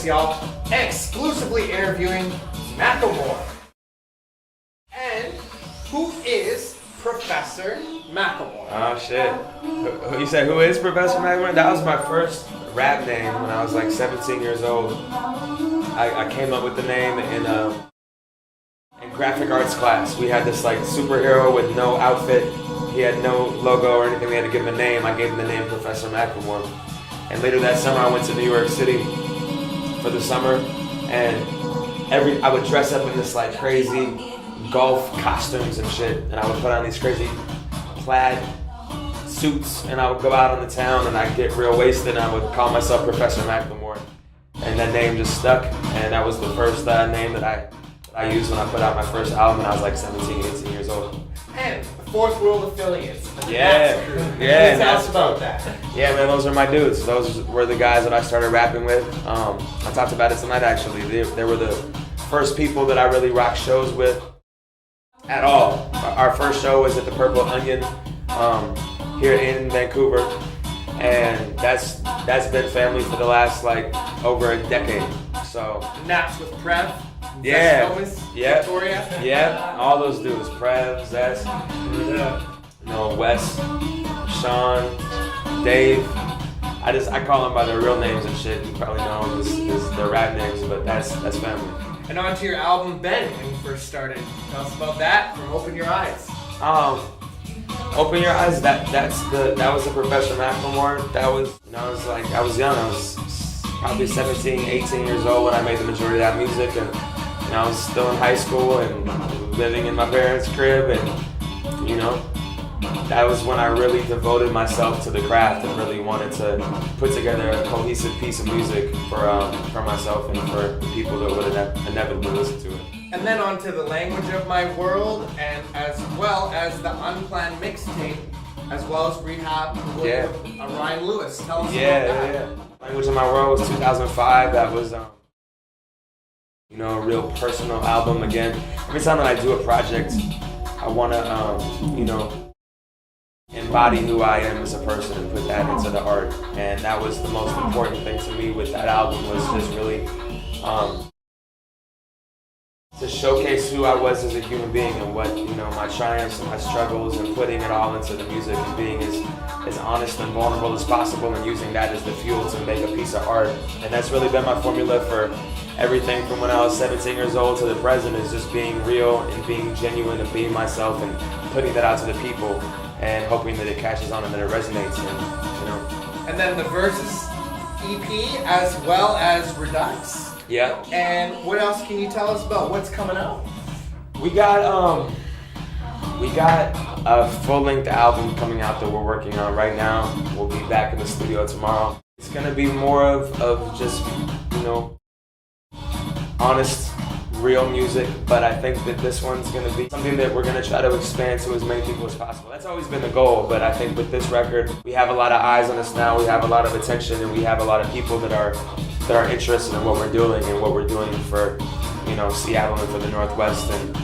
this, y'all. Exclusively interviewing Macklemore. And who is Professor Macklemore? Oh shit. You said who is Professor Macklemore? That was my first rap name when I was like 17 years old. I came up with the name in graphic arts class. We had this like superhero with no outfit. He had no logo or anything. We had to give him a name. I gave him the name Professor Macklemore. And later that summer I went to New York City for the summer, and I would dress up in this like crazy golf costumes and shit, and I would put on these crazy plaid suits, and I would go out on the town and I'd get real wasted, and I would call myself Professor Macklemore. And that name just stuck, and that was the first name that I used when I put out my first album, and I was like 17, 18 years old. And the Fourth World Affiliates. Yeah. Tell us about that. Yeah, man, those are my dudes. Those were the guys that I started rapping with. I talked about it tonight, actually. They were the first people that I really rocked shows with at all. Our first show was at the Purple Onion here in Vancouver, and that's been family for the last like over a decade. So Naps with Prev. Yeah, Victoria. Yeah, all those dudes. Prev, Zest, Wes, Sean, Dave. I call them by their real names and shit. You probably know is their rap names, but that's family. And on to your album Ben, when you first started. Tell us about that from Open Your Eyes. Open Your Eyes. That was the Professor Macklemore. That was I was young. I was probably 17, 18 years old when I made the majority of that music, and I was still in high school and living in my parents' crib, and that was when I really devoted myself to the craft and really wanted to put together a cohesive piece of music for myself and for the people that would inevitably listen to it. And then on to the Language of My World, and as well as the Unplanned mixtape, as well as Rehab with Ryan Lewis. Tell us about that. Yeah. Language of My World was 2005. That was a real personal album. Again, every time that I do a project, I want to embody who I am as a person and put that into the art. And that was the most important thing to me with that album, was just really to showcase who I was as a human being and what, my triumphs and my struggles, and putting it all into the music and being as honest and vulnerable as possible, and using that as the fuel to make a piece of art. And that's really been my formula for everything from when I was 17 years old to the present, is just being real and being genuine and being myself and putting that out to the people and hoping that it catches on and that it resonates. And then the Versus EP as well as Redux. Yeah. And what else can you tell us about what's coming out? We got a full-length album coming out that we're working on right now. We'll be back in the studio tomorrow. It's gonna be more of just honest, real music, but I think that this one's gonna be something that we're gonna try to expand to as many people as possible. That's always been the goal, but I think with this record, we have a lot of eyes on us now, we have a lot of attention, and we have a lot of people that are interested in what we're doing and what we're doing for, Seattle and for the Northwest. And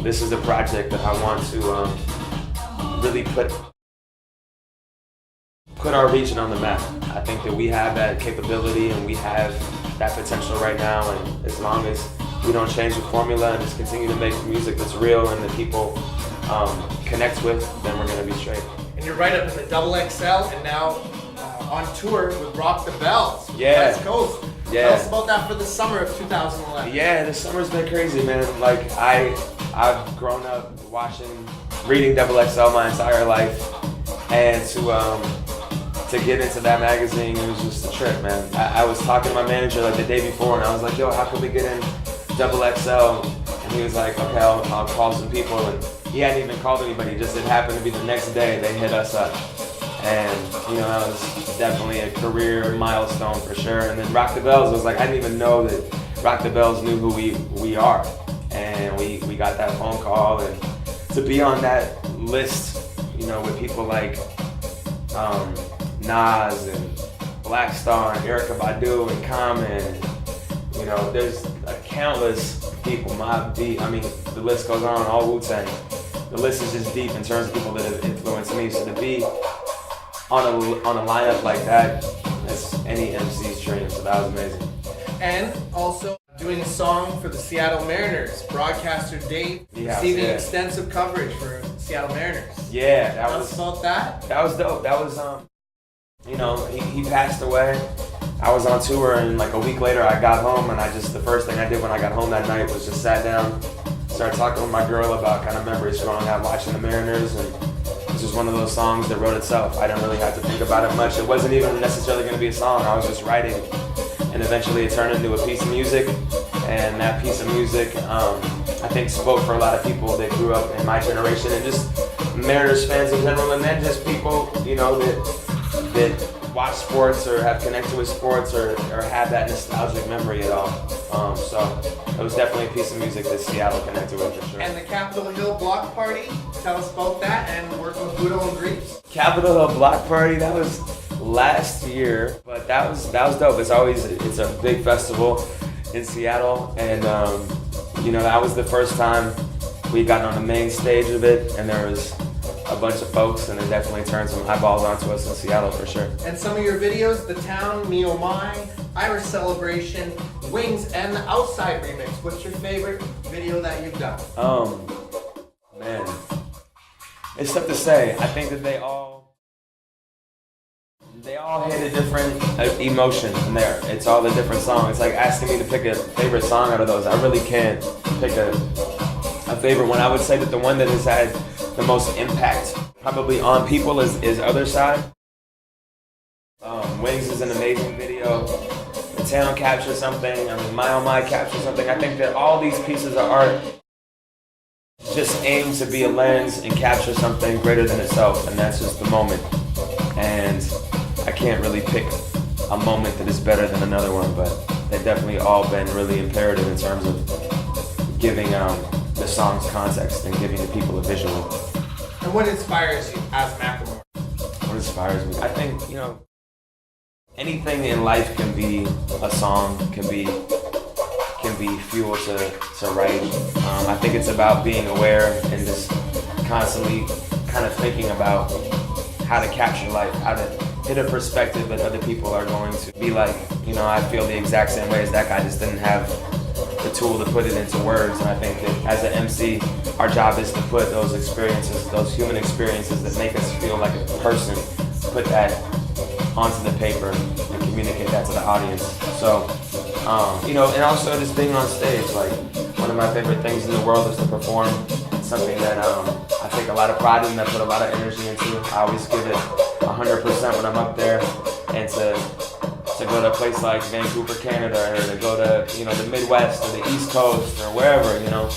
this is a project that I want to really put our region on the map. I think that we have that capability and we have that potential right now, and as long as we don't change the formula and just continue to make music that's real and that people connect with, then we're going to be straight. And you're right up in the XXL, and now on tour with Rock the Bells. Yeah. West Coast. Yeah. Tell us about that for the summer of 2011. Yeah, the summer's been crazy, man. Like, I've grown up reading XXL my entire life, and to get into that magazine, it was just a trip, man. I was talking to my manager like the day before, and I was like, yo, how can we get in XXL? And he was like, okay, I'll call some people. And he hadn't even called anybody, just it happened to be the next day they hit us up. And, that was definitely a career milestone for sure. And then Rock the Bells was like, I didn't even know that Rock the Bells knew who we are. And we got that phone call, and to be on that list, with people like Nas and Black Star and Erykah Badu and Common, there's countless people, Mobb Deep, the list goes on, all Wu-Tang. The list is just deep in terms of people that have influenced me, so to be on a lineup like that, that's any MC's dream, so that was amazing. And also doing a song for the Seattle Mariners. Broadcaster Dave receiving extensive coverage for Seattle Mariners. Yeah, Tell us about that. That was dope. That was you know, he passed away. I was on tour, and like a week later I got home, and the first thing I did when I got home that night was just sat down, started talking with my girl about kind of memories growing up watching the Mariners, and this was one of those songs that wrote itself. I didn't really have to think about it much. It wasn't even necessarily going to be a song. I was just writing, and eventually it turned into a piece of music, and that piece of music I think spoke for a lot of people that grew up in my generation, and just Mariners fans in general, and then just people, you know, that watch sports or have connected with sports or have that nostalgic memory at all. So it was definitely a piece of music that Seattle connected with for sure. And the Capitol Hill Block Party, tell us about that and working with Budo and Greaves. Capitol Hill Block Party, that was last year, but that was dope. It's a big festival in Seattle, and you know, that was the first time we got on the main stage of it, and there was a bunch of folks, and it definitely turned some eyeballs onto us in Seattle for sure. And some of your videos, The Town, Me Oh My, Irish Celebration, Wings, and the Outside remix. What's your favorite video that you've done? Man, it's tough to say. I think that they all hit a different emotion in there. It's all a different song. It's like asking me to pick a favorite song out of those. I really can't pick a favorite one. I would say that the one that has had the most impact probably on people is Other Side. Wings is an amazing video. The Town captures something. I mean, My Oh My captures something. I think that all these pieces of art just aim to be a lens and capture something greater than itself, and that's just the moment. And I can't really pick a moment that is better than another one, but they've definitely all been really imperative in terms of giving the song's context and giving the people a visual. And what inspires you as Macklemore? What inspires me? I think, you know, anything in life can be a song, can be fuel to write. I think it's about being aware and just constantly kind of thinking about how to capture life, how to hit a perspective that other people are going to be like. You know, I feel the exact same way as that guy, just didn't have the tool to put it into words, and I think that as an MC, our job is to put those experiences, those human experiences that make us feel like a person, put that onto the paper and communicate that to the audience. So, you know, and also just being on stage, like one of my favorite things in the world is to perform. It's something that I take a lot of pride in, I put a lot of energy into. I always give it 100% when I'm up there, and to go to a place like Vancouver, Canada, or to go to, you know, the Midwest or the East Coast or wherever, you know,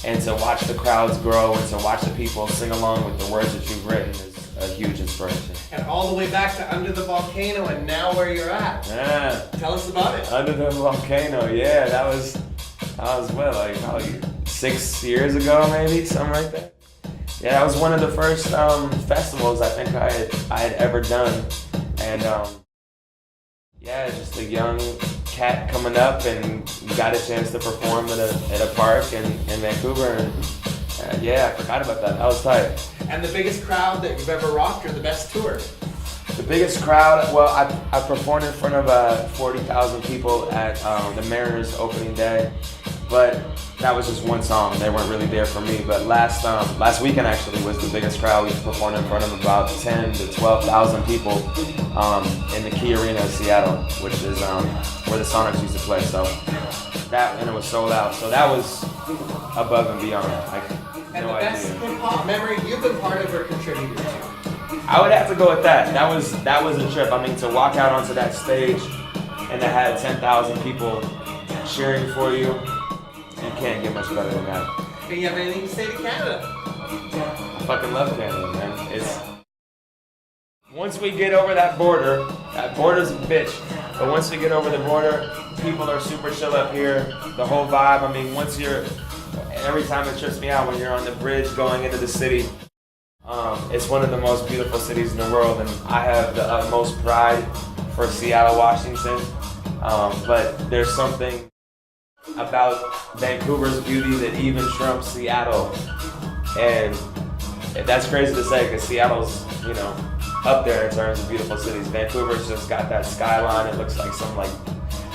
and to watch the crowds grow and to watch the people sing along with the words that you've written is a huge inspiration. And all the way back to Under the Volcano and now where you're at. Yeah. Tell us about it. Under the Volcano, yeah, that was what, like probably 6 years ago, maybe, something like that. Yeah, that was one of the first festivals I think I had ever done, and yeah, just a young cat coming up and got a chance to perform at a park in Vancouver, and yeah, I forgot about that. That was tight. And the biggest crowd that you've ever rocked, or the best tour? The biggest crowd, well, I performed in front of 40,000 people at the Mariners opening day, but that was just one song. They weren't really there for me. But last weekend actually was the biggest crowd. We performed in front of about 10 to 12,000 people in the Key Arena of Seattle, which is where the Sonics used to play. So and it was sold out. So that was above and beyond. And the best hip-hop memory you've been part of or contributed to? I would have to go with that. That was a trip. I mean, to walk out onto that stage and to have 10,000 people cheering for you, you can't get much better than that. Do you have anything to say to Canada? I fucking love Canada, man. It's once we get over that border's a bitch. But once we get over the border, people are super chill up here. The whole vibe. I mean, every time it trips me out when you're on the bridge going into the city. It's one of the most beautiful cities in the world, and I have the utmost pride for Seattle, Washington. But there's something about Vancouver's beauty that even trumps Seattle, and that's crazy to say because Seattle's, you know, up there in terms of beautiful cities. Vancouver's just got that skyline. It looks like some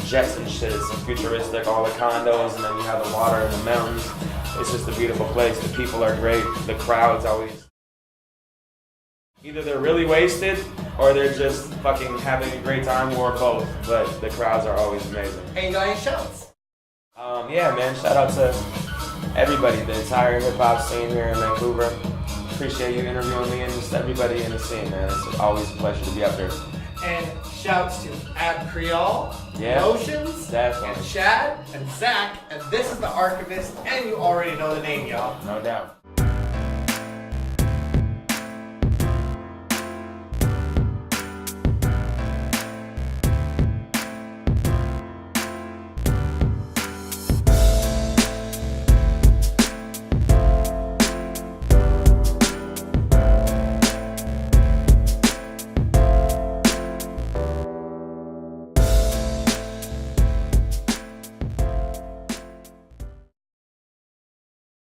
jets and shit. It's futuristic, all the condos, and then you have the water and the mountains. It's just a beautiful place. The people are great. The crowd's always... Either they're really wasted, or they're just fucking having a great time, or both. But the crowds are always amazing. Hey, you got any shouts? Yeah, man. Shout out to everybody, the entire hip-hop scene here in Vancouver. Appreciate you interviewing me and just everybody in the scene, man. It's always a pleasure to be up here. And shouts to Ab Creole, Motions, definitely. and Chad, and Zach, and this is The Archivist, and you already know the name, y'all. No doubt.